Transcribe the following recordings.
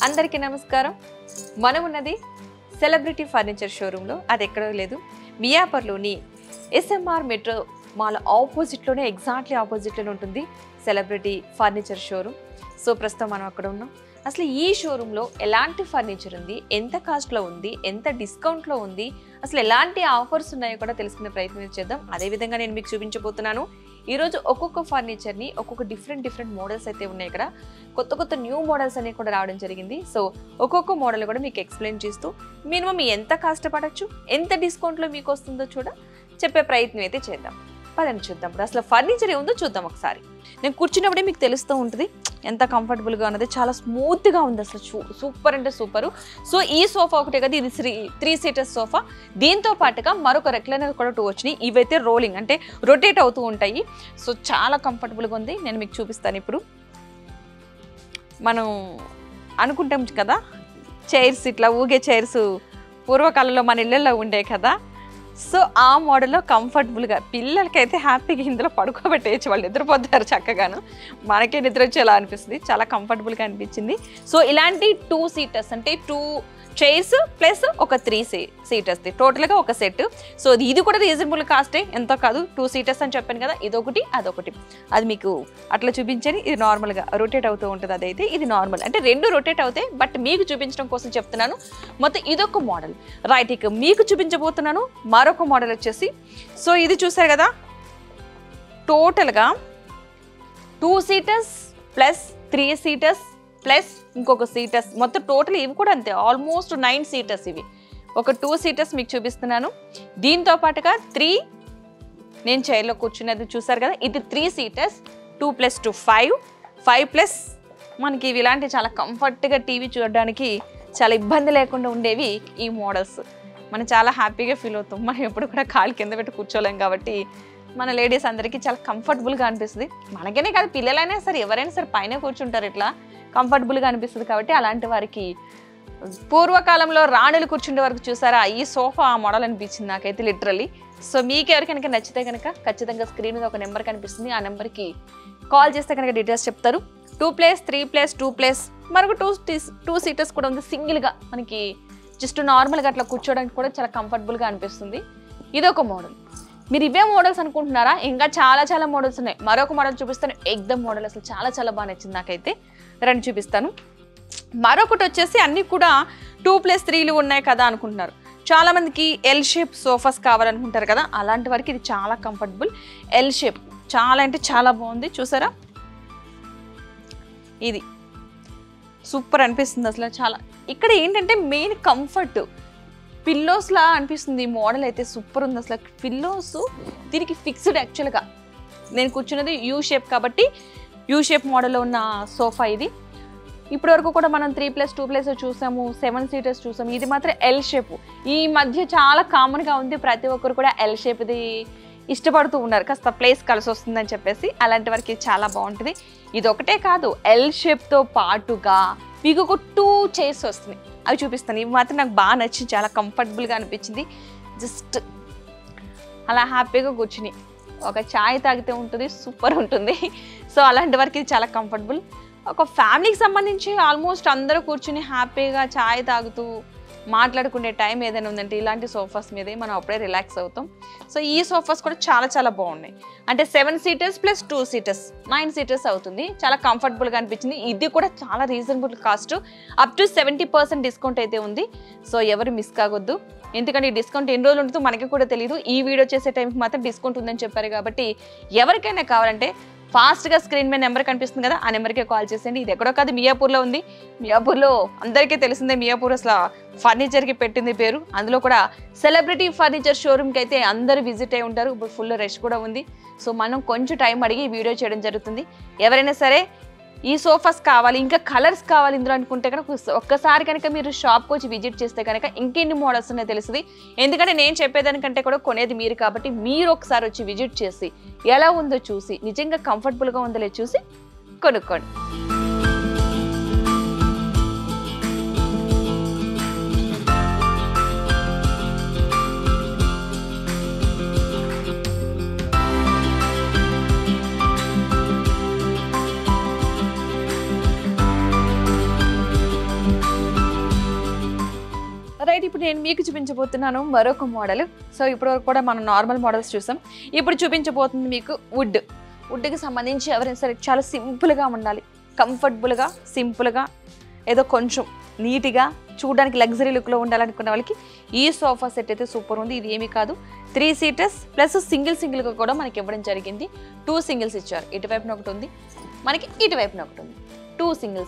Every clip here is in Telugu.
అందరికీ నమస్కారం. మనం ఉన్నది సెలబ్రిటీ ఫర్నిచర్ షోరూంలో. అది ఎక్కడో లేదు, మియాపూర్లోని ఎస్ఎంఆర్ మెట్రో మాల్ ఆపోజిట్లోనే, ఎగ్జాక్ట్లీ ఆపోజిట్లోనే ఉంటుంది సెలబ్రిటీ ఫర్నిచర్ షోరూమ్. సో ప్రస్తుతం మనం అక్కడ ఉన్నాం. అసలు ఈ షోరూంలో ఎలాంటి ఫర్నిచర్ ఉంది, ఎంత కాస్ట్లో ఉంది, ఎంత డిస్కౌంట్లో ఉంది, అసలు ఎలాంటి ఆఫర్స్ ఉన్నాయో కూడా తెలుసుకునే ప్రయత్నం చేద్దాం. అదేవిధంగా నేను మీకు చూపించబోతున్నాను ఈరోజు ఒక్కొక్క ఫర్నిచర్ని, ఒక్కొక్క డిఫరెంట్ మోడల్స్ అయితే ఉన్నాయి. ఇక్కడ కొత్త న్యూ మోడల్స్ అనేవి కూడా రావడం జరిగింది. సో ఒక్కొక్క మోడల్ కూడా మీకు ఎక్స్ప్లెయిన్ చేస్తూ మినిమం ఎంత కష్టపడచ్చు, ఎంత డిస్కౌంట్లో మీకు వస్తుందో చెప్పే ప్రయత్నం అయితే చేద్దాం. పదండి చూద్దాం. ఇప్పుడు అసలు ఫర్నిచర్ ఏముందో చూద్దాం ఒకసారి. నేను కూర్చున్నప్పుడే మీకు తెలుస్తూ ఉంటుంది ఎంత కంఫర్టబుల్గా ఉన్నది. చాలా స్మూత్గా ఉంది, అసలు సూపర్ అంటే సూపరు. సో ఈ సోఫా ఒకటే కదా, ఇది 3 సీటర్స్ సోఫా. దీంతో పాటుగా మరొక రెక్లైనర్ కూడా 2 వచ్చినాయి. ఇవైతే రోలింగ్ అంటే రొటేట్ అవుతూ ఉంటాయి. సో చాలా కంఫర్టబుల్గా ఉంది. నేను మీకు చూపిస్తాను. ఇప్పుడు మనం అనుకుంటాం కదా చైర్స్, ఇట్లా ఊగే చైర్స్ పూర్వకాలంలో మన ఇళ్ళల్లో ఉండే కదా. సో ఆ మోడల్లో కంఫర్టబుల్గా పిల్లలకైతే హ్యాపీగా ఇందులో పడుకోబెట్టేయచ్చు. వాళ్ళు నిద్రపోతారు చక్కగాను. మనకే నిద్ర వచ్చేలా అనిపిస్తుంది. చాలా కంఫర్టబుల్గా అనిపించింది. సో ఇలాంటి 2 సీటర్స్ అంటే 2 చైర్స్ ప్లస్ ఒక 3 సీటర్స్ది టోటల్గా ఒక సెట్. సో ఇది కూడా రీజనబుల్ కాస్టే, ఎంతో కాదు. 2 సీటర్స్ అని చెప్పాను కదా, ఇదొకటి అదొకటి. అది మీకు అట్లా చూపించని. ఇది నార్మల్గా రొటేట్ అవుతూ ఉంటుంది. అదైతే ఇది నార్మల్ అంటే 2 రొటేట్ అవుతాయి. బట్ మీకు చూపించడం కోసం చెప్తున్నాను. మొత్తం ఇదొక మోడల్. రైట్, ఇక మీకు చూపించబోతున్నాను మరొక మోడల్ వచ్చేసి. సో ఇది చూసారు కదా, టోటల్గా 2 సీటర్స్ ప్లస్ 3 సీటర్స్ ప్లస్ ఇంకొక సీటర్స్, మొత్తం టోటల్ ఇవి కూడా అంతే, ఆల్మోస్ట్ 9 సీటర్స్. ఇవి ఒక 2 సీటర్స్ మీకు చూపిస్తున్నాను. దీంతో పాటుగా 3 నేను చైర్లో కూర్చున్నది చూసారు కదా, ఇది 3 సీటర్స్. 2 + 2 5 ప్లస్ మనకి ఇవి ఇలాంటి చాలా కంఫర్ట్గా టీవీ చూడడానికి చాలా ఇబ్బంది లేకుండా ఉండేవి ఈ మోడల్స్. మనం చాలా హ్యాపీగా ఫీల్ అవుతాం. మనం ఎప్పుడు కూడా కాలు కింద పెట్టి కూర్చోలేం కాబట్టి మన లేడీస్ అందరికీ చాలా కంఫర్టబుల్గా అనిపిస్తుంది. మనకనే కాదు, పిల్లలైనా సరే ఎవరైనా సరే పైన కూర్చుంటారు, ఇట్లా కంఫర్టబుల్గా అనిపిస్తుంది. కాబట్టి అలాంటి వారికి పూర్వకాలంలో రాణులు కూర్చుండే వరకు చూసారా, ఈ సోఫా ఆ మోడల్ అనిపించింది నాకైతే లిటరల్లీ. సో మీకు ఎవరికైనా నచ్చితే కనుక ఖచ్చితంగా స్క్రీన్ మీద ఒక నెంబర్ కనిపిస్తుంది. ఆ నెంబర్కి కాల్ చేస్తే కనుక డీటెయిల్స్ చెప్తారు. 2 + 3 + 2 ప్లస్ మరొక 2 సీటర్స్ కూడా ఉంది. సింగిల్గా మనకి జస్ట్ నార్మల్గా అట్లా కూర్చోడానికి కూడా చాలా కంఫర్టబుల్గా అనిపిస్తుంది. ఇదొక మోడల్. మీరు ఇవే మోడల్స్ అనుకుంటున్నారా? ఇంకా చాలా మోడల్స్ ఉన్నాయి. మరొక మోడల్ చూపిస్తాను. ఎగ్దమ్ మోడల్ అసలు చాలా బాగా నచ్చింది నాకైతే. రండి చూపిస్తాను. మరొకటి వచ్చేసి అన్నీ కూడా 2 + 3లు ఉన్నాయి కదా అనుకుంటున్నారు. చాలామందికి ఎల్ షేప్ సోఫాస్ కావాలనుకుంటారు కదా, అలాంటి వారికి ఇది చాలా కంఫర్టబుల్. ఎల్ షేప్ చాలా అంటే చాలా బాగుంది. చూసారా, ఇది సూపర్ అనిపిస్తుంది అసలు. చాలా ఇక్కడ ఏంటంటే మెయిన్ కంఫర్ట్, పిల్లోస్లా అనిపిస్తుంది. ఈ మోడల్ అయితే సూపర్ ఉంది అసలు. పిల్లోస్ దీనికి ఫిక్స్డ్. యాక్చువల్గా నేను కూర్చున్నది యూ షేప్ కాబట్టి యూ షేప్ మోడల్లో ఉన్న సోఫా ఇది. ఇప్పటివరకు కూడా మనం 3 + 2 ప్లస్ చూసాము, 7 సీటర్స్ చూసాము. ఇది మాత్రం ఎల్ షేప్. ఈ మధ్య చాలా కామన్గా ఉంది. ప్రతి ఒక్కరు కూడా ఎల్ షేప్ది ఇష్టపడుతూ ఉన్నారు, కాస్త ప్లేస్ కలిసి వస్తుందని చెప్పేసి. అలాంటి వరకు చాలా బాగుంటుంది. ఇది ఒకటే కాదు, ఎల్ షేప్తో పాటుగా మీకు ఒక 2 చైర్స్ వస్తున్నాయి. అవి చూపిస్తాను. ఇవి మాత్రం నాకు బాగా నచ్చింది, చాలా కంఫర్టబుల్గా అనిపించింది. జస్ట్ అలా హ్యాపీగా కూర్చుని ఒక ఛాయ్ తాగితే ఉంటుంది, సూపర్ ఉంటుంది. సో అలాంటి వరకు ఇది చాలా కంఫర్టబుల్. ఒక ఫ్యామిలీకి సంబంధించి ఆల్మోస్ట్ అందరూ కూర్చుని హ్యాపీగా ఛాయ్ తాగుతూ మాట్లాడుకునే టైం ఏదైనా ఉందంటే ఇలాంటి సోఫాస్ మీదే మనం అప్పుడే రిలాక్స్ అవుతాం. సో ఈ సోఫాస్ కూడా చాలా బాగున్నాయి. అంటే 7 సీటర్స్ + 2 సీటర్స్ 9 సీటర్స్ అవుతుంది. చాలా కంఫర్టబుల్గా అనిపించింది. ఇది కూడా చాలా reasonable cost, up to 70% discount అయితే ఉంది. సో ఎవరు మిస్ కావద్దు. ఎందుకంటే ఈ డిస్కౌంట్ ఎన్ని రోజులు ఉంటుందో మనకి కూడా తెలియదు. ఈ వీడియో చేసే టైంకి మాత్రం డిస్కౌంట్ ఉందని చెప్పారు కాబట్టి ఎవరికైనా కావాలంటే ఫాస్ట్గా స్క్రీన్ మీద నెంబర్ కనిపిస్తుంది కదా, ఆ నెంబర్కే కాల్ చేసేయండి. ఇది ఎక్కడో కాదు, మియాపూర్లో ఉంది. మియాపూర్లో అందరికీ తెలిసిందే, మియాపూర్ అసలు ఫర్నిచర్కి పెట్టింది పేరు. అందులో కూడా సెలబ్రిటీ ఫర్నిచర్ షోరూమ్కి అయితే అందరూ విజిట్ అయి ఉంటారు. ఇప్పుడు ఫుల్ రష్ కూడా ఉంది. సో మనం కొంచెం టైం అడిగి వీడియో చేయడం జరుగుతుంది. ఎవరైనా సరే ఈ సోఫాస్ కావాలి, ఇంకా కలర్స్ కావాలి ఇందులో అనుకుంటే కనుక ఒక్కసారి కనుక మీరు షాప్కి వచ్చి విజిట్ చేస్తే కనుక ఇంకెన్ని మోడల్స్ ఉన్నాయో తెలుస్తుంది. ఎందుకంటే నేను చెప్పేదానికంటే కూడా కొనేది మీరు కాబట్టి మీరు ఒకసారి వచ్చి విజిట్ చేసి ఎలా ఉందో చూసి నిజంగా కంఫర్టబుల్గా ఉందో లేదో చూసి కొనుక్కోండి. ఇప్పుడు నేను మీకు చూపించబోతున్నాను మరొక మోడల్. సో ఇప్పటివరకు కూడా మనం నార్మల్ మోడల్స్ చూసాం. ఇప్పుడు చూపించబోతుంది మీకు వుడ్కి సంబంధించి ఎవరైనా సరే చాలా సింపుల్గా ఉండాలి, కంఫర్టబుల్గా, సింపుల్గా, ఏదో కొంచెం నీట్గా చూడడానికి లగ్జరీ లుక్లో ఉండాలనుకున్న వాళ్ళకి ఈ సోఫా సెట్ అయితే సూపర్ ఉంది. ఇది ఏమీ కాదు, 3 సీటర్స్ ప్లస్ సింగిల్గా కూడా మనకి ఇవ్వడం జరిగింది. 2 సింగిల్స్ ఇచ్చారు. ఇటువైపున ఒకటి ఉంది, మనకి ఇటువైపున ఒకటి ఉంది. 2 సింగిల్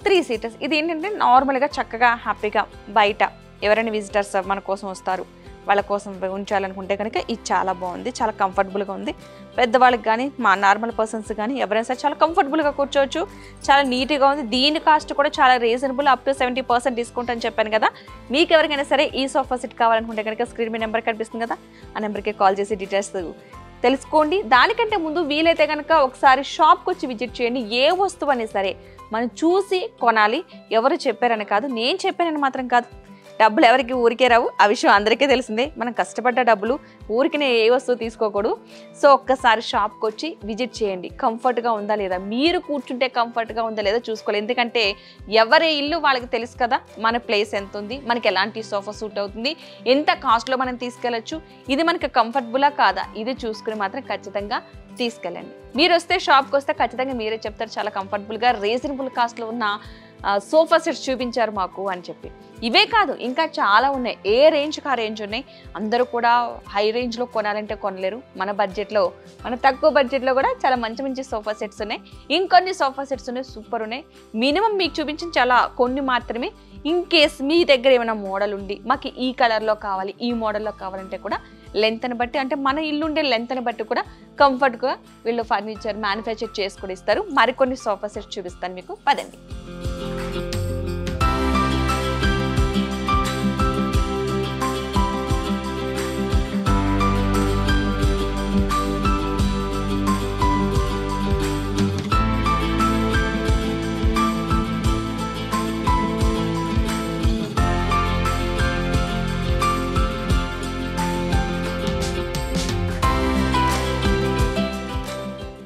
3 సీటర్స్. ఇది ఏంటంటే నార్మల్గా చక్కగా హ్యాపీగా బయట ఎవరైనా విజిటర్స్ మన కోసం వస్తారు, వాళ్ళ కోసం ఉంచాలనుకుంటే కనుక ఇది చాలా బాగుంది, చాలా కంఫర్టబుల్గా ఉంది. పెద్దవాళ్ళకి కానీ మా నార్మల్ పర్సన్స్ కానీ ఎవరైనా సరే చాలా కంఫర్టబుల్గా కూర్చోవచ్చు, చాలా నీట్గా ఉంది. దీని కాస్ట్ కూడా చాలా రీజనబుల్, అప్ టు 70% డిస్కౌంట్ అని చెప్పాను కదా. మీకు ఎవరికైనా సరే ఈ సోఫా సెట్ కావాలనుకుంటే కనుక స్క్రీన్ మీద నెంబర్ కనిపిస్తుంది కదా, ఆ నెంబర్కి కాల్ చేసి డీటెయిల్స్ తెలుసుకోండి. దానికంటే ముందు వీలైతే కనుక ఒకసారి షాప్కి వచ్చి విజిట్ చేయండి. ఏ వస్తువు అయినా సరే మనం చూసి కొనాలి, ఎవరు చెప్పారని కాదు, నేను చెప్పానని మాత్రం కాదు. డబ్బులు ఎవరికి ఊరికే రావు, ఆ విషయం అందరికీ తెలిసిందే. మనం కష్టపడ్డ డబ్బులు ఊరికినే ఏ వస్తువు తీసుకోకూడదు. సో ఒక్కసారి షాప్కి వచ్చి విజిట్ చేయండి. కంఫర్ట్గా ఉందా లేదా, మీరు కూర్చుంటే కంఫర్ట్గా ఉందా లేదా చూసుకోవాలి. ఎందుకంటే ఎవరి ఇల్లు వాళ్ళకి తెలుసు కదా, మన ప్లేస్ ఎంత ఉంది, మనకి ఎలాంటి సోఫా సూట్ అవుతుంది, ఎంత కాస్ట్లో మనం తీసుకెళ్ళచ్చు, ఇది మనకి కంఫర్టబులా కాదా, ఇది చూసుకుని మాత్రం ఖచ్చితంగా తీసుకెళ్ళండి. మీరు వస్తే షాప్కి వస్తే ఖచ్చితంగా మీరే చెప్తారు చాలా కంఫర్టబుల్గా రీజనబుల్ కాస్ట్లో ఉన్న సోఫా సెట్స్ చూపించారు మాకు అని చెప్పి. ఇవే కాదు, ఇంకా చాలా ఉన్నాయి. ఏ రేంజ్కి ఆ రేంజ్ ఉన్నాయి. అందరూ కూడా హై రేంజ్లో కొనాలంటే కొనలేరు. మన బడ్జెట్లో, మన తక్కువ బడ్జెట్లో కూడా చాలా మంచి మంచి సోఫా సెట్స్ ఉన్నాయి. ఇంకొన్ని సోఫా సెట్స్ ఉన్నాయి, సూపర్ ఉన్నాయి. మినిమం మీకు చూపించిన చాలా కొన్ని మాత్రమే. ఇన్ కేస్ మీ దగ్గర ఏమైనా మోడల్ ఉండి మాకు ఈ కలర్లో కావాలి, ఈ మోడల్లో కావాలంటే కూడా లెంత్ని బట్టి, అంటే మన ఇల్లు ఉండే లెంత్ని బట్టి కూడా కంఫర్ట్గా వీళ్ళు ఫర్నిచర్ మ్యానుఫ్యాక్చర్ చేసి కూడా ఇస్తారు. మరికొన్ని సోఫా సెట్స్ చూపిస్తాను మీకు, పదండి.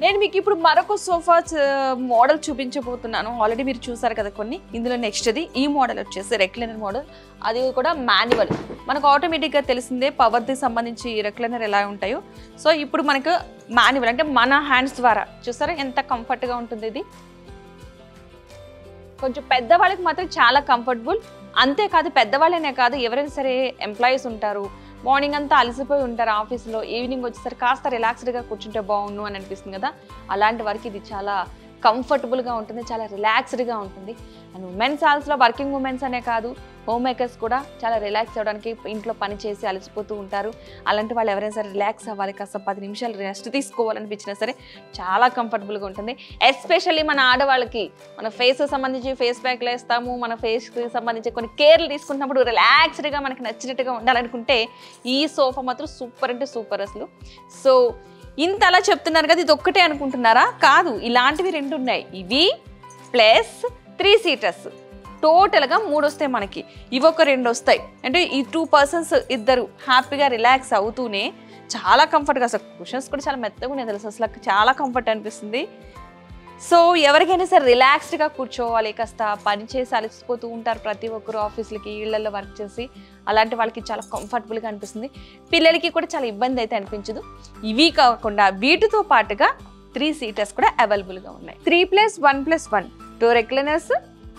నేను మీకు ఇప్పుడు మరొక సోఫా మోడల్ చూపించబోతున్నాను. ఆల్రెడీ మీరు చూసారు కదా కొన్ని. ఇందులో నెక్స్ట్ది ఈ మోడల్ వచ్చేసి రెక్లైనర్ మోడల్. అది కూడా మాన్యువల్. మనకు ఆటోమేటిక్గా తెలిసిందే పవర్ది సంబంధించి రెక్లైనర్ ఎలా ఉంటాయో. సో ఇప్పుడు మనకు మాన్యువల్ అంటే మన హ్యాండ్స్ ద్వారా చూసారా ఎంత కంఫర్ట్గా ఉంటుంది. ఇది కొంచెం పెద్దవాళ్ళకి మాత్రం చాలా కంఫర్టబుల్. అంతేకాదు పెద్దవాళ్ళనే కాదు, ఎవరైనా సరే ఎంప్లాయీస్ ఉంటారు, మార్నింగ్ అంతా అలసిపోయి ఉంటారు ఆఫీస్లో, ఈవినింగ్ వచ్చేసరికి కాస్త రిలాక్స్డ్గా కూర్చుంటే బాగుండు అని అనిపిస్తుంది కదా. అలాంటి వారికి ఇది చాలా కంఫర్టబుల్గా ఉంటుంది, చాలా రిలాక్స్డ్గా ఉంటుంది. అండ్ ఉమెన్స్ హాల్స్లో వర్కింగ్ ఉమెన్స్ అనే కాదు, హోమ్ మేకర్స్ కూడా చాలా రిలాక్స్ అవ్వడానికి ఇంట్లో పని చేసి అలసిపోతూ ఉంటారు. అలాంటి వాళ్ళు ఎవరైనా సరే రిలాక్స్ అవ్వాలి, కాస్త 10 నిమిషాలు రెస్ట్ తీసుకోవాలనిపించినా సరే చాలా కంఫర్టబుల్గా ఉంటుంది. ఎస్పెషల్లీ మన ఆడవాళ్ళకి మన ఫేస్కి సంబంధించి ఫేస్ ప్యాక్లు వేస్తాము, మన ఫేస్కి సంబంధించి కొన్ని కేర్లు తీసుకున్నప్పుడు రిలాక్స్డ్గా మనకి నచ్చినట్టుగా ఉండాలనుకుంటే ఈ సోఫా మాత్రం సూపర్ అంటే సూపర్ అసలు. సో ఇంత అలా చెప్తున్నారు కదా, ఇది ఒక్కటే అనుకుంటున్నారా? కాదు, ఇలాంటివి 2 ఉన్నాయి. ఇవి ప్లస్ 3 సీటర్స్, టోటల్గా 3 వస్తాయి మనకి. ఇవి ఒక 2 వస్తాయి. అంటే ఈ 2 పర్సన్స్ ఇద్దరు హ్యాపీగా రిలాక్స్ అవుతూనే చాలా కంఫర్ట్గా, అసలు కుషన్స్ కూడా చాలా మెత్తగా ఉన్నాయి తెలుసు, అసలు చాలా కంఫర్ట్ అనిపిస్తుంది. సో ఎవరికైనా సరే రిలాక్స్డ్గా కూర్చోవాలి, కాస్త పని చేసి అలసిపోతూ ఉంటారు ప్రతి ఒక్కరు ఆఫీసులకి, ఇళ్లలో వర్క్ చేసి, అలాంటి వాళ్ళకి చాలా కంఫర్టబుల్గా అనిపిస్తుంది. పిల్లలకి కూడా చాలా ఇబ్బంది అయితే అనిపించదు. ఇవి కాకుండా వీటితో పాటుగా 3 సీటర్స్ కూడా అవైలబుల్గా ఉన్నాయి. 3+1+1 2 రెక్లైనర్స్,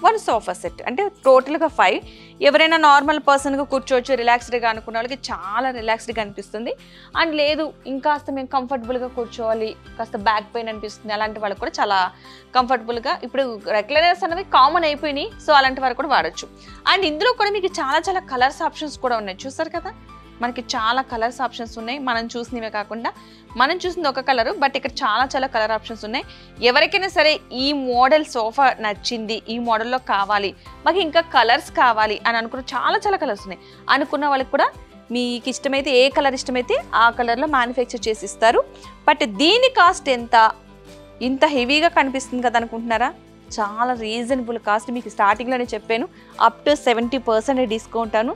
1 సోఫా సెట్, అంటే టోటల్గా 5. ఎవరైనా నార్మల్ పర్సన్గా కూర్చోవచ్చు, రిలాక్స్డ్గా అనుకున్న వాళ్ళకి చాలా రిలాక్స్డ్గా అనిపిస్తుంది. అండ్ లేదు ఇంకాస్త మేము కంఫర్టబుల్గా కూర్చోవాలి, కాస్త బ్యాక్ పెయిన్ అనిపిస్తుంది, అలాంటి వాళ్ళకి కూడా చాలా కంఫర్టబుల్గా ఇప్పుడు రెక్లైనర్స్ అనేవి కామన్ అయిపోయినాయి. సో అలాంటి వారు కూడా వాడచ్చు. అండ్ ఇందులో కూడా మీకు చాలా కలర్స్ ఆప్షన్స్ కూడా ఉన్నాయి. చూసారు కదా, మనకి చాలా కలర్స్ ఆప్షన్స్ ఉన్నాయి. మనం చూసినవే కాకుండా, మనం చూసింది ఒక కలరు, బట్ ఇక్కడ చాలా కలర్ ఆప్షన్స్ ఉన్నాయి. ఎవరికైనా సరే ఈ మోడల్ సోఫా నచ్చింది, ఈ మోడల్లో కావాలి, మాకు ఇంకా కలర్స్ కావాలి అని అనుకున్న చాలా కలర్స్ ఉన్నాయి అనుకున్న వాళ్ళకి కూడా మీకు ఇష్టమైతే, ఏ కలర్ ఇష్టమైతే ఆ కలర్లో మ్యానుఫ్యాక్చర్ చేసి ఇస్తారు. బట్ దీని కాస్ట్ ఎంత, ఇంత హెవీగా కనిపిస్తుంది కదా అనుకుంటున్నారా? చాలా రీజనబుల్ కాస్ట్. మీకు స్టార్టింగ్లోనే చెప్పాను, అప్ టు 70% డిస్కౌంట్ అను.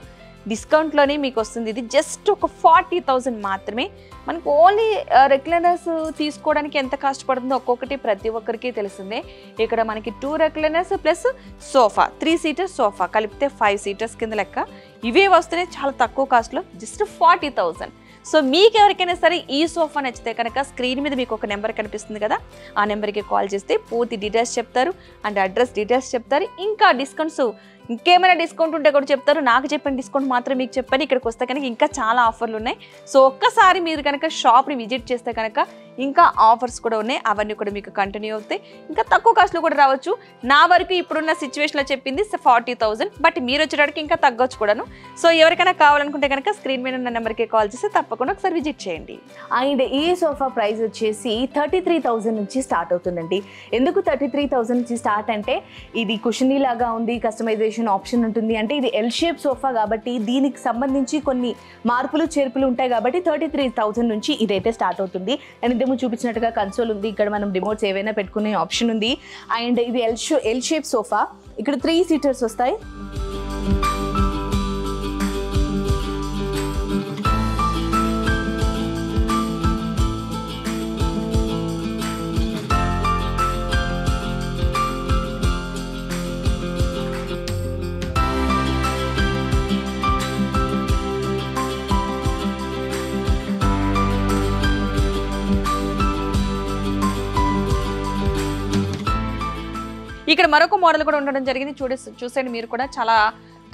డిస్కౌంట్లోనే మీకు వస్తుంది. ఇది జస్ట్ ఒక 40,000 మాత్రమే. మనకు ఓన్లీ రెక్లైనర్స్ తీసుకోవడానికి ఎంత కాస్ట్ పడుతుందో ఒక్కొక్కటి ప్రతి ఒక్కరికి తెలిసిందే. ఇక్కడ మనకి 2 recliners plus sofa 3 seaters sofa కలిపితే 5 సీటర్స్ కింద లెక్క. ఇవే వస్తున్నాయి చాలా తక్కువ కాస్ట్లో, జస్ట్ 40,000. సో మీకు ఎవరికైనా సరే ఈ సోఫా నచ్చితే కనుక స్క్రీన్ మీద మీకు ఒక నెంబర్ కనిపిస్తుంది కదా, ఆ నెంబర్కి కాల్ చేస్తే పూర్తి డీటెయిల్స్ చెప్తారు అండ్ అడ్రస్ డీటెయిల్స్ చెప్తారు. ఇంకా డిస్కౌంట్స్ ఇంకేమైనా డిస్కౌంట్ ఉంటే కూడా చెప్తారు. నాకు చెప్పిన డిస్కౌంట్ మాత్రం మీకు చెప్పాను. ఇక్కడికి వస్తే కనుక ఇంకా చాలా ఆఫర్లు ఉన్నాయి. సో ఒక్కసారి మీరు కనుక షాప్ని విజిట్ చేస్తే కనుక ఇంకా ఆఫర్స్ కూడా ఉన్నాయి. అవన్నీ కూడా మీకు కంటిన్యూ అవుతాయి. ఇంకా తక్కువ కాస్ట్లో కూడా రావచ్చు. నా వరకు ఇప్పుడున్న సిచ్యువేషన్లో చెప్పింది 40,000, బట్ మీరు వచ్చేటప్పటికి ఇంకా తగ్గొచ్చు కూడాను. సో ఎవరికైనా కావాలనుకుంటే కనుక స్క్రీన్ మీద ఉన్న నెంబర్కి కాల్ చేసి తప్పకుండా ఒకసారి విజిట్ చేయండి. అండ్ ఈ సోఫా ప్రైస్ వచ్చేసి 33,000 నుంచి స్టార్ట్ అవుతుందండి. ఎందుకు 33,000 నుంచి స్టార్ట్ అంటే ఇది కుషనీ లాగా ఉంది, కస్టమైజేషన్ ఆప్షన్ ఉంటుంది. అంటే ఇది ఎల్ షేప్ సోఫా కాబట్టి దీనికి సంబంధించి కొన్ని మార్పులు చేర్పులు ఉంటాయి కాబట్టి 33,000 నుంచి ఇదైతే స్టార్ట్ అవుతుంది. అండ్ ఇంతకు చూపించినట్టుగా కన్సోల్ ఉంది, ఇక్కడ మనం రిమోట్స్ ఏవైనా పెట్టుకునే ఆప్షన్ ఉంది. అండ్ ఇది ఎల్ షేప్ సోఫా, ఇక్కడ 3 సీటర్స్ వస్తాయి. ఇక్కడ మరొక మోడల్ కూడా ఉండడం జరిగింది. చూసేయండి మీరు కూడా, చాలా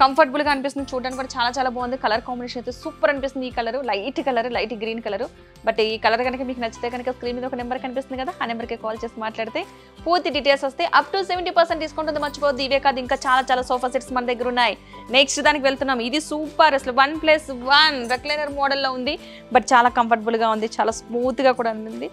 కంఫర్టబుల్గా అనిపిస్తుంది. చూడడానికి కూడా చాలా చాలా బాగుంది. కలర్ కాంబినేషన్ అయితే సూపర్ అనిపిస్తుంది. ఈ colour light green colour. But ఈ కలర్ కనుక మీకు నచ్చితే కనుక స్క్రీన్ మీద ఒక నెంబర్ కనిపిస్తుంది కదా, ఆ నెంబర్కి కాల్ చేసి మాట్లాడితే పూర్తి డీటెయిల్స్ వస్తాయి. అప్ టు 70% డిస్కౌంట్ ఉంది, మర్చిపోద్ది. ఇవే కాదు ఇంకా చాలా చాలా సోఫా సెట్స్ మన దగ్గర ఉన్నాయి. నెక్స్ట్ దానికి వెళ్తున్నాం. ఇది సూపర్, అసలు 1+1 రెక్లైనర్ మోడల్లో ఉంది. బట్ చాలా కంఫర్టబుల్గా ఉంది, చాలా స్మూత్గా కూడా ఉంది.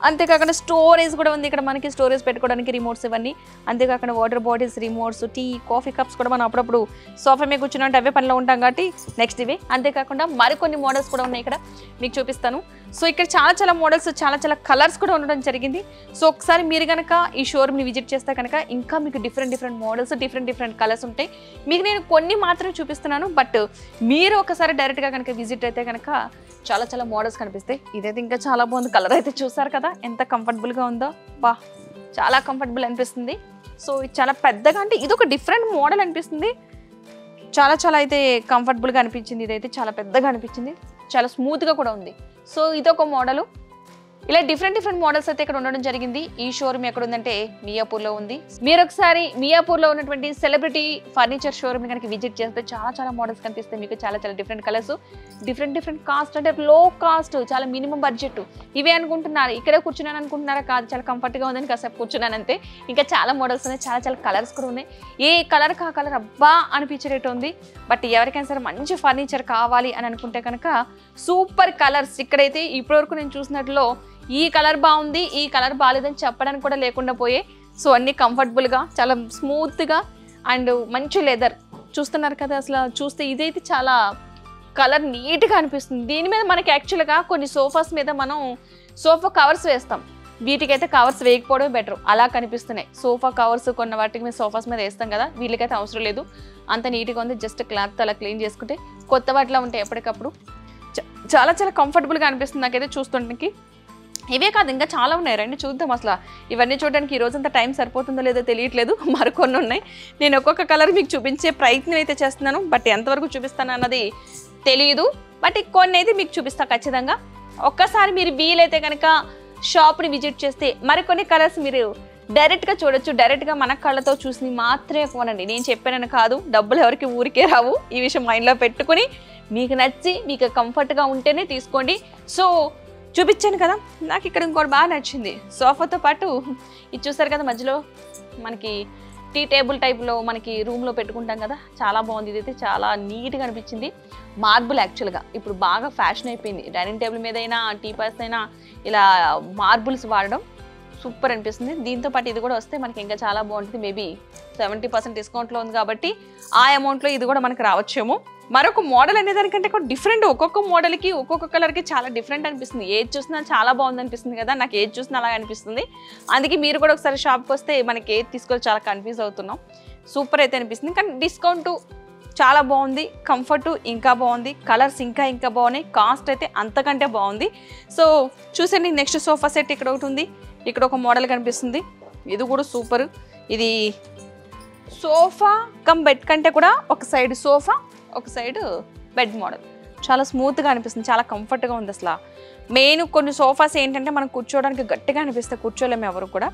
అంతేకాకుండా స్టోరేజ్ కూడా ఉంది. ఇక్కడ మనకి స్టోరేజ్ పెట్టుకోవడానికి రిమోట్స్ ఇవన్నీ. అంతేకాకుండా water bottles, remotes, tea, coffee cups కూడా మనం అప్పుడప్పుడు సోఫా మీద కూర్చుని అంటే అవే పనిలో ఉంటాం కాబట్టి నెక్స్ట్ ఇవే. అంతేకాకుండా మరికొన్ని మోడల్స్ కూడా ఉన్నాయి, ఇక్కడ మీకు చూపిస్తాను. సో ఇక్కడ చాలా చాలా మోడల్స్, చాలా చాలా కలర్స్ కూడా ఉండడం జరిగింది. సో ఒకసారి మీరు కనుక ఈ షోరూమ్ని విజిట్ చేస్తే కనుక ఇంకా మీకు డిఫరెంట్ మోడల్స్, డిఫరెంట్ కలర్స్ ఉంటాయి. మీకు నేను కొన్ని మాత్రమే చూపిస్తున్నాను. బట్ మీరు ఒకసారి డైరెక్ట్గా కనుక విజిట్ అయితే కనుక చాలా చాలా మోడల్స్ కనిపిస్తాయి. ఇదైతే ఇంకా చాలా బాగుంది. కలర్ అయితే చూసారు కదా ఎంత కంఫర్టబుల్గా ఉందో. బా చాలా కంఫర్టబుల్ అనిపిస్తుంది. సో ఇది చాలా పెద్దగా, అంటే ఇది ఒక డిఫరెంట్ మోడల్ అనిపిస్తుంది. చాలా చాలా అయితే కంఫర్టబుల్గా అనిపించింది. ఇదైతే చాలా పెద్దగా అనిపించింది, చాలా స్మూత్గా కూడా ఉంది. సో ఇదొక మోడలు. ఇలా డిఫరెంట్ మోడల్స్ అయితే ఇక్కడ ఉండడం జరిగింది. ఈ షోరూమ్ ఎక్కడ ఉందంటే మియాపూర్లో ఉంది. మీరు ఒకసారి మియాపూర్లో ఉన్నటువంటి సెలబ్రిటీ ఫర్నిచర్ షోరూమ్ కనుక విజిట్ చేస్తే చాలా చాలా మోడల్స్ కనిపిస్తాయి మీకు. చాలా చాలా డిఫరెంట్ కలర్స్, డిఫరెంట్ కాస్ట్, అంటే లో కాస్ట్, చాలా మినిమం బడ్జెట్. ఇవే అనుకుంటున్నారు, ఇక్కడే కూర్చున్నాను అనుకుంటున్నారా? కాదు, చాలా కంఫర్ట్గా ఉందని కాసేపు కూర్చున్నాను అంతే. ఇంకా చాలా మోడల్స్ ఉన్నాయి, చాలా చాలా కలర్స్ కూడా ఉన్నాయి. ఏ కలర్ కా కలర్ అబ్బా అనిపించేటట్టు ఉంది. బట్ ఎవరికైనా సరే మంచి ఫర్నిచర్ కావాలి అని అనుకుంటే కనుక సూపర్ కలర్స్. ఇక్కడైతే ఇప్పటివరకు నేను చూసినట్లో ఈ కలర్ బాగుంది, ఈ కలర్ బాగాలేదని చెప్పడానికి కూడా లేకుండా పోయే. సో అన్నీ కంఫర్టబుల్గా, చాలా స్మూత్గా అండ్ మంచి లెదర్. చూస్తున్నారు కదా, అసలు చూస్తే ఇదైతే చాలా కలర్ నీట్గా అనిపిస్తుంది. దీని మీద మనకి యాక్చువల్గా కొన్ని సోఫాస్ మీద మనం సోఫా కవర్స్ వేస్తాం, వీటికైతే కవర్స్ వేయకపోవడం బెటర్. అలా కనిపిస్తున్నాయి సోఫా కవర్స్. కొన్ని వాటికి మీద సోఫాస్ మీద వేస్తాం కదా, వీళ్ళకైతే అవసరం లేదు. అంత నీట్గా ఉంది. జస్ట్ క్లాత్ అలా క్లీన్ చేసుకుంటే కొత్త వాటిలో ఉంటాయి ఎప్పటికప్పుడు. చాలా చాలా కంఫర్టబుల్గా అనిపిస్తుంది నాకైతే చూస్తుండడానికి. ఇవే కాదు ఇంకా చాలా ఉన్నాయి, రండి చూద్దాం. అసలు ఇవన్నీ చూడడానికి ఈ రోజంతా టైం సరిపోతుందో లేదో తెలియట్లేదు. మరికొన్ని ఉన్నాయి. నేను ఒక్కొక్క కలర్ మీకు చూపించే ప్రయత్నం అయితే చేస్తున్నాను. బట్ ఎంతవరకు చూపిస్తాను అన్నది తెలియదు. బట్ కొన్ని అయితే మీకు చూపిస్తా ఖచ్చితంగా. ఒక్కసారి మీరు వీలైతే కనుక షాప్ని విజిట్ చేస్తే మరికొన్ని కలర్స్ మీరు డైరెక్ట్గా చూడొచ్చు. డైరెక్ట్గా మన కళ్ళతో చూసి మాత్రమే కొనండి. నేను చెప్పానని కాదు, డబ్బులు ఎవరికి ఊరికే రావు. ఈ విషయం మైండ్లో పెట్టుకుని మీకు నచ్చి మీకు కంఫర్ట్గా ఉంటేనే తీసుకోండి. సో చూపించాను కదా, నాకు ఇక్కడ ఇంకోటి బాగా నచ్చింది. సోఫాతో పాటు ఇది చూసారు కదా, మధ్యలో మనకి టీ టేబుల్ టైప్లో మనకి రూమ్లో పెట్టుకుంటాం కదా, చాలా బాగుంది. ఇదైతే చాలా నీట్గా అనిపించింది. మార్బుల్ యాక్చువల్గా ఇప్పుడు బాగా ఫ్యాషన్ అయిపోయింది. డైనింగ్ టేబుల్ మీద అయినా, టీ పాస్ అయినా ఇలా మార్బుల్స్ వాడడం సూపర్ అనిపిస్తుంది. దీంతో పాటు ఇది కూడా వస్తే మనకి ఇంకా చాలా బాగుంటుంది. మేబీ 70% డిస్కౌంట్లో ఉంది కాబట్టి ఆ అమౌంట్లో ఇది కూడా మనకు రావచ్చేమో. మరొక మోడల్ అనే దానికంటే కూడా డిఫరెంట్. ఒక్కొక్క మోడల్కి ఒక్కొక్క కలర్కి చాలా డిఫరెంట్ అనిపిస్తుంది. ఏది చూసినా చాలా బాగుంది అనిపిస్తుంది కదా, నాకు ఏది చూసినా అలాగే అనిపిస్తుంది. అందుకే మీరు కూడా ఒకసారి షాప్కి వస్తే మనకి ఏది తీసుకోవాలి చాలా కన్ఫ్యూజ్ అవుతున్నాం. సూపర్ అయితే అనిపిస్తుంది. కానీ డిస్కౌంట్ చాలా బాగుంది, కంఫర్ట్ ఇంకా బాగుంది, కలర్స్ ఇంకా బాగున్నాయి, కాస్ట్ అయితే అంతకంటే బాగుంది. సో చూసండి, నెక్స్ట్ సోఫా సెట్ ఇక్కడ ఒకటి ఉంది, ఇక్కడ ఒక మోడల్ కనిపిస్తుంది, ఇది కూడా సూపర్. ఇది సోఫా కమ్ బెడ్ కంటే కూడా ఒక సైడ్ సోఫా, ఒక సైడ్ బెడ్ మోడల్. చాలా స్మూత్గా అనిపిస్తుంది, చాలా కంఫర్ట్గా ఉంది. అసలు మెయిన్ కొన్ని సోఫాస్ ఏంటంటే మనం కూర్చోవడానికి గట్టిగా అనిపిస్తాయి, కూర్చోలేము ఎవరు కూడా.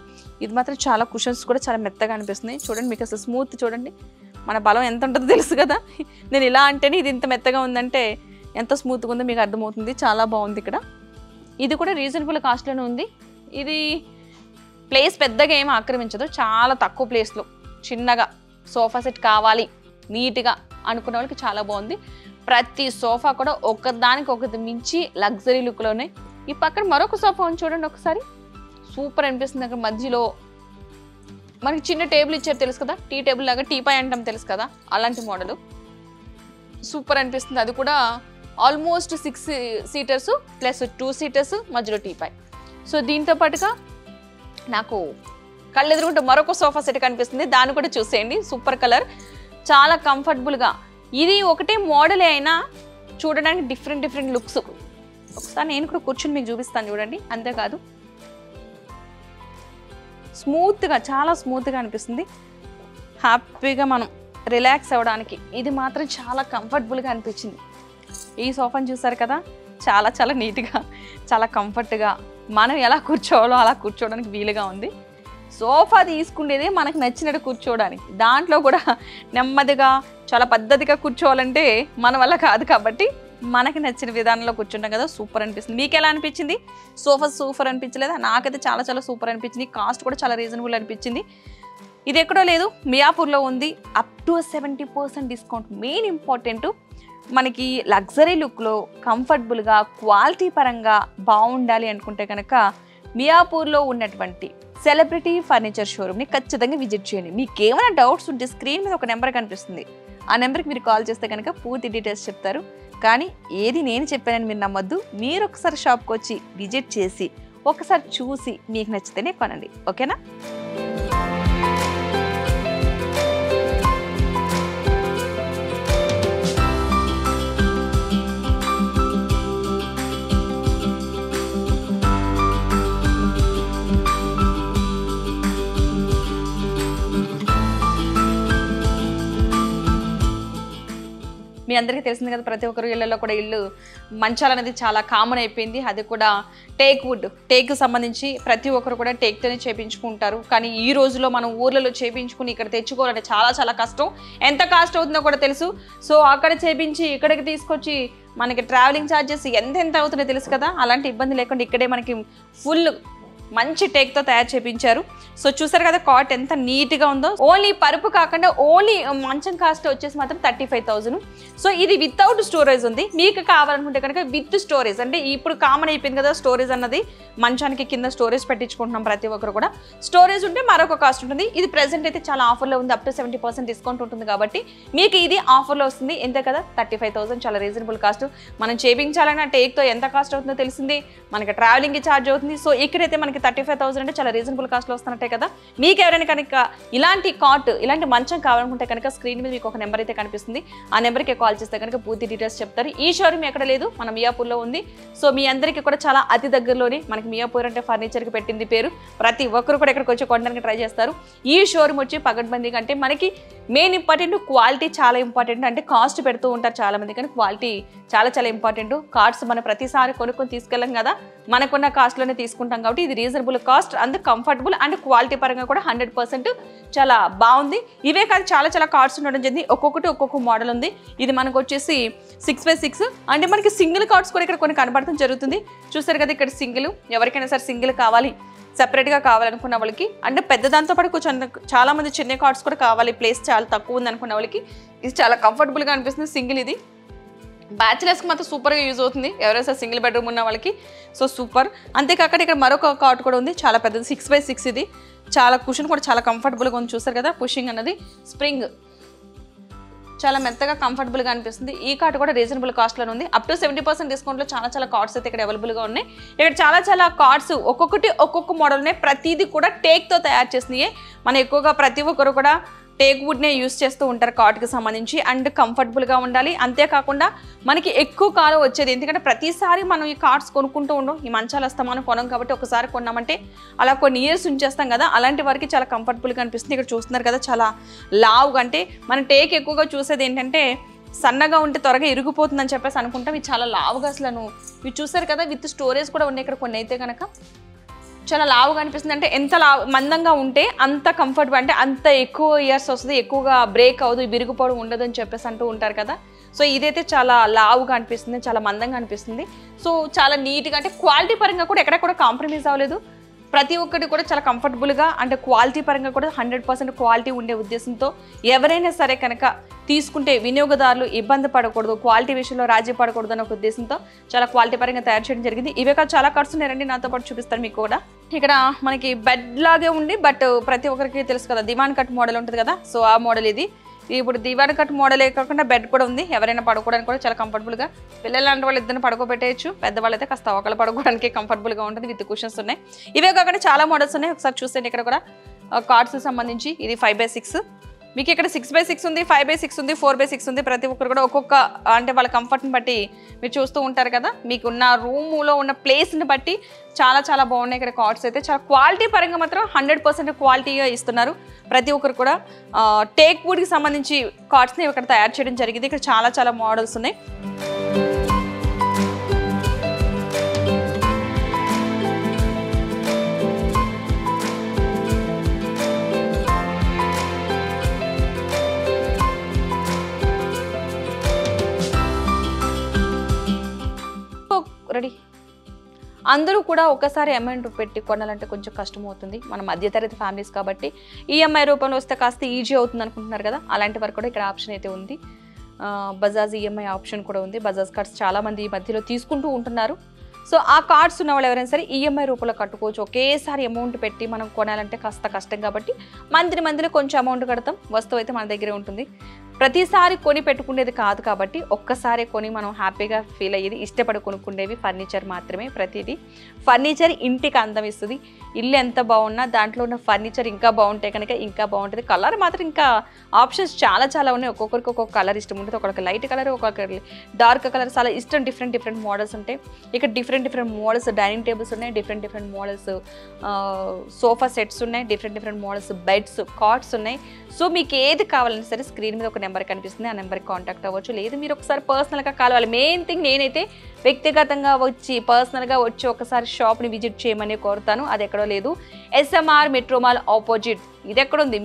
ఇది మాత్రం చాలా కుషన్స్ కూడా చాలా మెత్తగా అనిపిస్తుంది. చూడండి, మీకు అసలు స్మూత్ చూడండి, మన బలం ఎంత ఉంటుందో తెలుసు కదా. నేను ఇలా అంటేనే ఇది ఇంత మెత్తగా ఉందంటే ఎంత స్మూత్గా ఉందో మీకు అర్థమవుతుంది. చాలా బాగుంది. ఇక్కడ ఇది కూడా రీజనబుల్ కాస్ట్లోనే ఉంది. ఇది ప్లేస్ పెద్దగా ఏమీ ఆక్రమించదు, చాలా తక్కువ ప్లేస్లో చిన్నగా సోఫా సెట్ కావాలి నీట్గా అనుకున్న వాళ్ళకి చాలా బాగుంది. ప్రతి సోఫా కూడా ఒకదానికి ఒకటి మించి లగ్జరీ లుక్లోనే. ఈ పక్కన మరొక సోఫా ఉంది చూడండి ఒకసారి, సూపర్ అనిపిస్తుంది. అక్కడ మధ్యలో మనకి చిన్న టేబుల్ ఇచ్చారు తెలుసు కదా, టీ టేబుల్ లాగా, టీపాయ్ అంటాం తెలుసు కదా, అలాంటి మోడలు సూపర్ అనిపిస్తుంది. అది కూడా ఆల్మోస్ట్ 6 సీటర్స్ ప్లస్ 2 సీటర్స్ మధ్యలో టీపాయ్. సో దీంతో పాటుగా నాకు కళ్ళు ఎదురుకుంటే మరొక సోఫా సెట్ కనిపిస్తుంది, దాన్ని కూడా చూసేయండి. సూపర్ కలర్, చాలా కంఫర్టబుల్గా. ఇది ఒకటే మోడల్ అయినా చూడడానికి డిఫరెంట్ లుక్స్. ఒకసారి నేను కూడా కూర్చొని మీకు చూపిస్తాను చూడండి. అంతేకాదు స్మూత్గా, చాలా స్మూత్గా అనిపిస్తుంది. హ్యాపీగా మనం రిలాక్స్ అవ్వడానికి ఇది మాత్రం చాలా కంఫర్టబుల్గా అనిపించింది. ఈ సోఫాని చూసారు కదా, చాలా నీట్గా, చాలా కంఫర్ట్గా మనం ఎలా కూర్చోవాలో అలా కూర్చోవడానికి వీలుగా ఉంది. సోఫా తీసుకునేదే మనకు నచ్చినట్టు కూర్చోవడానికి, దాంట్లో కూడా నెమ్మదిగా చాలా పద్ధతిగా కూర్చోవాలంటే మన వల్ల కాదు. కాబట్టి మనకి నచ్చిన విధానంలో కూర్చుంటాం కదా, సూపర్ అనిపిస్తుంది. మీకు ఎలా అనిపించింది? సోఫా సూపర్ అనిపించలేదా? నాకైతే చాలా సూపర్ అనిపించింది. కాస్ట్ కూడా చాలా రీజనబుల్ అనిపించింది. ఇది ఎక్కడో లేదు, మియాపూర్లో ఉంది. Up to 70% discount. Main important, మనకి లగ్జరీ లుక్లో కంఫర్టబుల్గా క్వాలిటీ పరంగా బాగుండాలి అనుకుంటే కనుక మియాపూర్లో ఉన్నటువంటి సెలబ్రిటీ ఫర్నిచర్ షోరూమ్ని ఖచ్చితంగా విజిట్ చేయండి. మీకు ఏమైనా డౌట్స్ ఉంటే స్క్రీన్ మీద ఒక నెంబర్ కనిపిస్తుంది, ఆ నెంబర్కి మీరు కాల్ చేస్తే కనుక పూర్తి డీటెయిల్స్ చెప్తారు. కానీ ఏది నేను చెప్పానని మీరు నమ్మొద్దు. మీరు ఒకసారి షాప్కి వచ్చి విజిట్ చేసి ఒకసారి చూసి మీకు నచ్చితేనే కొనండి. ఓకేనా? మీ అందరికీ తెలిసింది కదా, ప్రతి ఒక్కరు ఇళ్లలో కూడా ఇల్లు మంచాలు అనేది చాలా కామన్ అయిపోయింది. అది కూడా టేక్ సంబంధించి ప్రతి ఒక్కరు కూడా టేక్తోనే చేయించుకుంటారు. కానీ ఈ రోజులో మనం ఊర్లలో చేయించుకుని ఇక్కడ తెచ్చుకోవాలంటే చాలా కష్టం. ఎంత కాస్ట్ అవుతుందో కూడా తెలుసు. సో అక్కడ చేయించి ఇక్కడికి తీసుకొచ్చి మనకి ట్రావెలింగ్ ఛార్జెస్ ఎంత అవుతుందో తెలుసు కదా. అలాంటి ఇబ్బంది లేకుండా ఇక్కడే మనకి ఫుల్ మంచి టేక్తో తయారు చేయించారు. సో చూసారు కదా కాట్ ఎంత నీట్గా ఉందో. ఓన్లీ పరుపు కాకుండా ఓన్లీ మంచం కాస్ట్ వచ్చేసి మాత్రం 35,000. సో ఇది వితౌట్ స్టోరేజ్ ఉంది. మీకు కావాలనుకుంటే కనుక విత్ స్టోరేజ్, అంటే ఇప్పుడు కామన్ అయిపోయింది కదా స్టోరేజ్ అన్నది, మంచానికి కింద స్టోరేజ్ పెట్టించుకుంటున్నాం ప్రతి ఒక్కరు కూడా. స్టోరేజ్ ఉంటే మరొక కాస్ట్ ఉంటుంది. ఇది ప్రెసెంట్ అయితే చాలా ఆఫర్లో ఉంది, అప్ టు 70% డిస్కౌంట్ ఉంటుంది. కాబట్టి మీకు ఇది ఆఫర్లో వస్తుంది. ఎంతే కదా, 35,000, చాలా రీజనబుల్ కాస్ట్. మనం చేయించాలన్నా టేక్తో ఎంత కాస్ట్ అవుతుందో తెలిసింది, మనకి ట్రావెలింగ్కి ఛార్జ్ అవుతుంది. సో ఇక్కడైతే మనకి 35,000 అంటే చాలా రీజనబుల్ కాస్ట్లో వస్తున్నట్టే కదా. మీకు ఎవరైనా కనుక ఇలాంటి మంచం కావాలనుకుంటే కనుక స్క్రీన్ మీద మీకు ఒక నెంబర్ అయితే కనిపిస్తుంది, ఆ నెంబర్కి కాల్ చేస్తే కనుక పూర్తి డీటెయిల్స్ చెప్తారు. ఈ షోరూమ్ ఎక్కడ లేదు, మన మియాపూర్లో ఉంది. సో మీ అందరికీ కూడా చాలా అతి దగ్గరలోనే. మనకి మియాపూర్ అంటే ఫర్నిచర్కి పెట్టింది పేరు. ప్రతి ఒక్కరు కూడా ఇక్కడికి వచ్చి కొనడానికి ట్రై చేస్తారు. ఈ షోరూమ్ వచ్చి పగడ్బందీగా, అంటే మనకి మెయిన్ ఇంపార్టెంట్ క్వాలిటీ చాలా ఇంపార్టెంట్. అంటే కాస్ట్ పెడుతూ ఉంటారు చాలా మంది, కానీ క్వాలిటీ చాలా ఇంపార్టెంట్. కార్డ్స్ మనం ప్రతిసారి కొనుక్కొని తీసుకెళ్ళాం కదా, మనకున్న కాస్ట్లోనే తీసుకుంటాం. కాబట్టి ఇది reasonable cost and comfortable and quality పరంగా కూడా 100% చాలా బాగుంది. ఇవే కాదు, చాలా కార్డ్స్ ఉండడం జరిగింది. ఒక్కొక్క మోడల్ ఉంది. ఇది మనకు వచ్చేసి 6x6, అంటే మనకి సింగిల్ కార్డ్స్ కూడా ఇక్కడ కొన్ని కనబడటం జరుగుతుంది. చూసారు కదా, ఇక్కడ సింగిల్, ఎవరికైనా సరే సింగిల్ కావాలి, సెపరేట్గా కావాలనుకున్న వాళ్ళకి, అంటే పెద్ద దాంతో పాటు కొంచెం చాలా మంది చిన్న కార్డ్స్ కూడా కావాలి, ప్లేస్ చాలా తక్కువ ఉంది అనుకున్న వాళ్ళకి ఇది చాలా కంఫర్టబుల్గా అనిపిస్తుంది. సింగిల్ ఇది బ్యాచిలర్స్కి మాత్రం సూపర్గా యూజ్ అవుతుంది, ఎవరైనా సింగిల్ బెడ్రూమ్ ఉన్న వాళ్ళకి. So super. అంతేకాక ఇక్కడ మరొక కార్డ్ కూడా ఉంది, చాలా పెద్దది, 6x6. ఇది చాలా కుషన్ కూడా చాలా కంఫర్టబుల్గా ఉంది. చూసారు కదా, పుషింగ్ అన్నది స్ప్రింగ్ చాలా మెత్తగా కంఫర్టబుల్గా అనిపిస్తుంది. ఈ కార్డ్ కూడా రీజనబుల్ కాస్ట్లో ఉంది. అప్ టు 70% డిస్కౌంట్లో చాలా కార్డ్స్ అయితే ఇక్కడ అవైలబుల్గా ఉన్నాయి. ఇక్కడ చాలా కార్డ్స్ ఒక్కొక్క మోడల్ ఉన్నాయి. ప్రతిదీ కూడా టేక్తో తయారు చేసినాయి. మనం ఎక్కువగా ప్రతి ఒక్కరు కూడా టేక్ వుడ్నే యూస్ చేస్తూ ఉంటారు కాట్కి సంబంధించి. అండ్ కంఫర్టబుల్గా ఉండాలి. అంతేకాకుండా మనకి ఎక్కువ కాలం వచ్చేది, ఎందుకంటే ప్రతిసారి మనం ఈ కార్డ్స్ కొనుక్కుంటూ ఉండం, ఈ మంచాలు వస్తామని కొనం కాబట్టి ఒకసారి కొన్నామంటే అలా కొన్ని ఇయర్స్ ఉంచేస్తాం కదా, అలాంటి వారికి చాలా కంఫర్టబుల్గా అనిపిస్తుంది. ఇక్కడ చూస్తున్నారు కదా చాలా లావుగా, అంటే మనం టేక్ ఎక్కువగా చూసేది ఏంటంటే సన్నగా ఉంటే త్వరగా ఇరిగిపోతుందని చెప్పేసి అనుకుంటాం. ఇవి చాలా లావుగా అసలు ఇవి చూసారు కదా, విత్ స్టోరేజ్ కూడా ఉన్నాయి ఇక్కడ కొన్ని అయితే కనుక. చాలా లావుగా అనిపిస్తుంది, అంటే ఎంత మందంగా ఉంటే అంత కంఫర్టబుల్, అంటే అంత ఎక్కువ ఇయర్స్ వస్తుంది, ఎక్కువగా బ్రేక్ అవ్వదు, విరిగిపోవడం ఉండదు అని చెప్పేసి అంటూ ఉంటారు కదా. సో ఇదైతే చాలా లావుగా అనిపిస్తుంది, చాలా మందంగా అనిపిస్తుంది. సో చాలా నీట్గా, అంటే క్వాలిటీ పరంగా కూడా ఎక్కడ కూడా కాంప్రమైజ్ అవ్వలేదు. ప్రతి ఒక్కటి కూడా చాలా కంఫర్టబుల్గా, అంటే క్వాలిటీ పరంగా కూడా 100% క్వాలిటీ ఉండే ఉద్దేశంతో ఎవరైనా సరే కనుక తీసుకుంటే వినియోగదారులు ఇబ్బంది పడకూడదు, క్వాలిటీ విషయంలో రాజీ పడకూడదు అనే ఒక ఉద్దేశంతో చాలా క్వాలిటీ పరంగా తయారు చేయడం జరిగింది. ఇవే కాదు చాలా కార్డ్స్ ఉన్నాయండి, నాతో పాటు చూపిస్తాను మీకు కూడా. ఇక్కడ మనకి బెడ్ లాగే ఉండి, బట్ ప్రతి ఒక్కరికి తెలుసు కదా దివాన్ కట్ మోడల్ ఉంటుంది కదా, సో ఆ మోడల్ ఇది. ఇప్పుడు దివాన్ కట్ మోడలే కాకుండా బెడ్ కూడా ఉంది, ఎవరైనా పడుకోవడానికి కూడా చాలా కంఫర్టబుల్గా. పిల్లలు లాంటి వాళ్ళు ఇద్దరిని పడుకోబెట్టేయచ్చు, పెద్దవాళ్ళు అయితే కాస్త ఒకళ్ళు పడుకోవడానికి కంఫర్టబుల్గా ఉంటుంది, విత్ కుషన్స్ ఉన్నాయి. ఇవే కాకుండా చాలా మోడల్స్ ఉన్నాయి, ఒకసారి చూసేయండి. ఇక్కడ కూడా కార్డ్స్ సంబంధించి ఇది 5x6, మీకు ఇక్కడ 6x6 ఉంది, 5x6 ఉంది, 4x6 ఉంది. ప్రతి ఒక్కరు కూడా ఒక్కొక్క, అంటే వాళ్ళ కంఫర్ట్ని బట్టి మీరు చూస్తూ ఉంటారు కదా, మీకున్న రూములో ఉన్న ప్లేస్ని బట్టి చాలా చాలా బాగున్నాయి ఇక్కడ కార్డ్స్ అయితే. చాలా క్వాలిటీ పరంగా మాత్రం 100% క్వాలిటీగా ఇస్తున్నారు. ప్రతి ఒక్కరు కూడా టేక్ వుడ్కి సంబంధించి కార్డ్స్ని ఇక్కడ తయారు చేయడం జరిగింది. ఇక్కడ చాలా చాలా మోడల్స్ ఉన్నాయి. రెడీ. అందరూ కూడా ఒకసారి అమౌంట్ పెట్టి కొనాలంటే కొంచెం కష్టం అవుతుంది, మన మధ్యతరగతి ఫ్యామిలీస్ కాబట్టి. ఈఎంఐ రూపంలో వస్తే కాస్త ఈజీ అవుతుంది అనుకుంటున్నారు కదా, అలాంటి వరకు కూడా ఇక్కడ ఆప్షన్ అయితే ఉంది. బజాజ్ ఈఎంఐ ఆప్షన్ కూడా ఉంది. బజాజ్ కార్డ్స్ చాలామంది ఈ మధ్యలో తీసుకుంటూ ఉంటున్నారు. సో ఆ కార్డ్స్ ఉన్న వాళ్ళు ఎవరైనా సరే ఈఎంఐ రూపంలో కట్టుకోవచ్చు. ఒకేసారి అమౌంట్ పెట్టి మనం కొనాలంటే కాస్త కష్టం కాబట్టి మంత్లీ కొంచెం అమౌంట్ కడతాం, వస్తువు అయితే మన దగ్గరే ఉంటుంది. ప్రతిసారి కొని పెట్టుకునేది కాదు కాబట్టి ఒక్కసారి కొని మనం హ్యాపీగా ఫీల్ అయ్యేది, ఇష్టపడి కొనుక్కునేవి ఫర్నిచర్ మాత్రమే. ప్రతిదీ ఫర్నిచర్ ఇంటికి అందం ఇస్తుంది. ఇల్లు ఎంత బాగున్నా దాంట్లో ఉన్న ఫర్నిచర్ ఇంకా బాగుంటే కనుక ఇంకా బాగుంటుంది. కలర్ మాత్రం ఇంకా ఆప్షన్స్ చాలా చాలా ఉన్నాయి. ఒక్కొక్కరికి ఒక్కొక్క కలర్ ఇష్టం ఉంటుంది, ఒక్కొక్కరికి లైట్ కలర్, ఒక్కొక్కరికి డార్క్ కలర్, చాలా ఇష్టం. డిఫరెంట్ మోడల్స్ ఉంటాయి ఇక్కడ. డిఫరెంట్ మోడల్స్ డైనింగ్ టేబుల్స్ ఉన్నాయి, డిఫరెంట్ మోడల్స్ సోఫా సెట్స్ ఉన్నాయి, డిఫరెంట్ మోడల్స్ బెడ్స్, కాట్స్ ఉన్నాయి. సో మీకు ఏది కావాలన్నా సరే స్క్రీన్ మీద ఒక నెంబర్ కనిపిస్తుంది, ఆ నెంబర్కి కాంటాక్ట్ అవ్వచ్చు. లేదు మీరు ఒకసారి పర్సనల్గా కావాలి. మెయిన్ థింగ్ నేనైతే వ్యక్తిగతంగా వచ్చి పర్సనల్గా వచ్చి ఒకసారి షాప్ని విజిట్ చేయమని కోరుతాను. అది ఎక్కడో లేదు, ఎస్ఎంఆర్ మెట్రో మాల్ ఆపోజిట్. ఇది ఎక్కడుంది?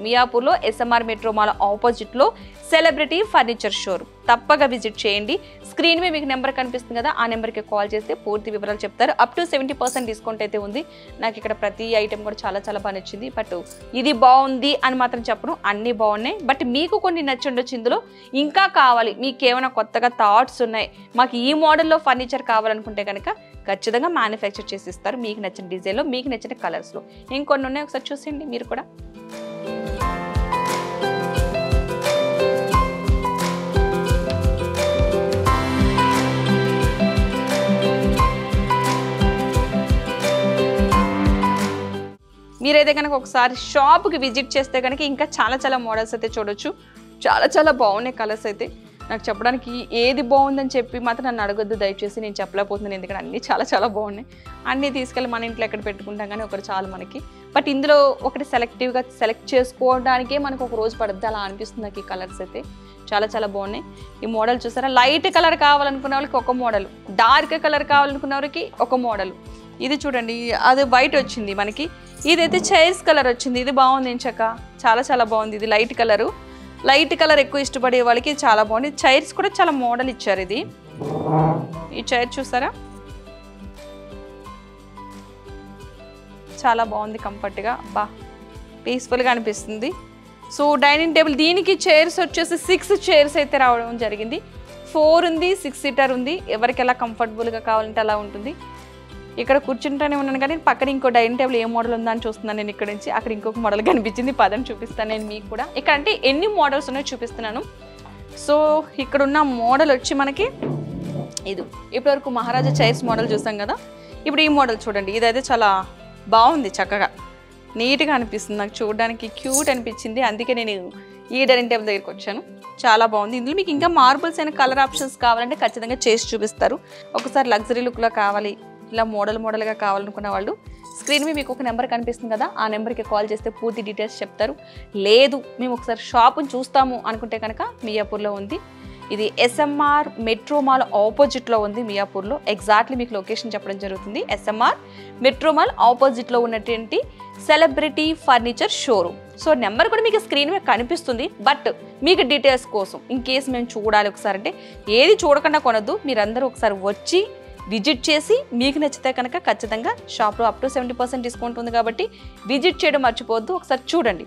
మియాపూర్లో ఎస్ఎంఆర్ మెట్రో మాల్ ఆపోజిట్లో సెలబ్రిటీ ఫర్నిచర్ షోరూమ్. తప్పగా విజిట్ చేయండి. స్క్రీన్ మీద మీకు నెంబర్ కనిపిస్తుంది కదా, ఆ నెంబర్కి కాల్ చేస్తే పూర్తి వివరాలు చెప్తారు. అప్ టు 70% డిస్కౌంట్ అయితే ఉంది. నాకు ఇక్కడ ప్రతి ఐటెం కూడా చాలా చాలా బాగా నచ్చింది. బట్ ఇది బాగుంది అని మాత్రం చెప్పను, అన్నీ బాగున్నాయి. బట్ మీకు కొన్ని నచ్చి ఉండొచ్చు, ఇందులో ఇంకా కావాలి, మీకు ఏమైనా కొత్తగా థాట్స్ ఉన్నాయి, మాకు ఈ మోడల్లో ఫర్నిచర్ కావాలనుకుంటే కనుక ఖచ్చితంగా మ్యానుఫ్యాక్చర్ చేసి ఇస్తారు, మీకు నచ్చిన డిజైన్లో, మీకు నచ్చిన కలర్స్లో. ఇంకొన్ని ఉన్నాయి, ఒకసారి చూసేయండి మీరు కూడా. మీరైతే కనుక ఒకసారి షాప్కి విజిట్ చేస్తే కనుక ఇంకా చాలా చాలా మోడల్స్ అయితే చూడొచ్చు. చాలా చాలా బాగున్నాయి కలర్స్ అయితే. నాకు చెప్పడానికి ఏది బాగుందని చెప్పి మాత్రం నన్ను అడగొద్దు దయచేసి, నేను చెప్పలేకపోతున్నాను. ఎందుకంటే అన్నీ చాలా చాలా బాగున్నాయి. అన్నీ తీసుకెళ్ళి మన ఇంట్లో ఎక్కడ పెట్టుకుంటాం కానీ ఒకటి చాలు మనకి. బట్ ఇందులో ఒకటి సెలెక్టివ్గా సెలెక్ట్ చేసుకోవడానికే మనకు ఒక రోజు పడుద్ది, అలా అనిపిస్తుంది నాకు. ఈ కలర్స్ అయితే చాలా చాలా బాగున్నాయి. ఈ మోడల్ చూసారా, లైట్ కలర్ కావాలనుకునే వాళ్ళకి ఒక మోడల్, డార్క్ కలర్ కావాలనుకునే వాళ్ళకి ఒక మోడల్. ఇది చూడండి, అది వైట్ వచ్చింది మనకి. ఇదైతే చైర్స్ కలర్ వచ్చింది, ఇది బాగుంది చక్క, చాలా చాలా బాగుంది. ఇది లైట్ కలర్ ఎక్కువ ఇష్టపడే వాళ్ళకి చాలా బాగుంది. చైర్స్ కూడా చాలా మోడల్ ఇచ్చారు. ఇది ఈ చైర్ చూసారా, చాలా బాగుంది, కంఫర్ట్గా పీస్ఫుల్గా అనిపిస్తుంది. సో డైనింగ్ టేబుల్, దీనికి చైర్స్ వచ్చేసి 6 చైర్స్ అయితే రావడం జరిగింది. 4 ఉంది, 6 సీటర్ ఉంది. ఎవరికి ఎలా కంఫర్టబుల్గా కావాలంటే అలా ఉంటుంది. ఇక్కడ కూర్చుంటూనే ఉన్నాను కానీ పక్కన ఇంకో డైనింగ్ టేబుల్ ఏ మోడల్ ఉందా అని చూస్తున్నాను నేను ఇక్కడ నుంచి. అక్కడ ఇంకొక మోడల్ కనిపించింది, పదని చూపిస్తాను నేను మీకు కూడా. ఇక్కడ అంటే ఎన్ని మోడల్స్ ఉన్నాయో చూపిస్తున్నాను. సో ఇక్కడ ఉన్న మోడల్ వచ్చి మనకి ఇది. ఇప్పటివరకు మహారాజా చైర్స్ మోడల్ చూసాం కదా, ఇప్పుడు ఈ మోడల్ చూడండి. ఇదైతే చాలా బాగుంది, చక్కగా నీట్గా అనిపిస్తుంది, నాకు చూడడానికి క్యూట్ అనిపించింది. అందుకే నేను ఈ డైనింగ్ టేబుల్ దగ్గరికి వచ్చాను. చాలా బాగుంది. ఇందులో మీకు ఇంకా మార్బుల్స్ అయిన కలర్ ఆప్షన్స్ కావాలంటే ఖచ్చితంగా చేసి చూపిస్తారు. ఒకసారి లగ్జరీ లుక్లో కావాలి, ఇలా మోడల్గా కావాలనుకున్న వాళ్ళు స్క్రీన్ మీద మీకు ఒక నెంబర్ కనిపిస్తుంది కదా, ఆ నెంబర్కి కాల్ చేస్తే పూర్తి డీటెయిల్స్ చెప్తారు. లేదు మేము ఒకసారి షాపుని చూస్తాము అనుకుంటే కనుక మియాపూర్లో ఉంది. ఇది ఎస్ఎంఆర్ మెట్రో మాల్ ఆపోజిట్లో ఉంది మియాపూర్లో. ఎగ్జాక్ట్లీ మీకు లొకేషన్ చెప్పడం జరుగుతుంది. ఎస్ఎంఆర్ మెట్రో మాల్ ఆపోజిట్లో ఉన్నటువంటి celebrity furniture showroom. So number కూడా మీకు స్క్రీన్ మీద కనిపిస్తుంది. బట్ మీకు డీటెయిల్స్ కోసం ఇన్ కేసు మేము చూడాలి ఒకసారి అంటే ఏది చూడకుండా కొనద్దు, మీరందరూ ఒకసారి వచ్చి విజిట్ చేసి మీకు నచ్చితే కనుక ఖచ్చితంగా షాప్లో అప్ టు 70% డిస్కౌంట్ ఉంది కాబట్టి విజిట్ చేయడం మర్చిపోవద్దు. ఒకసారి చూడండి.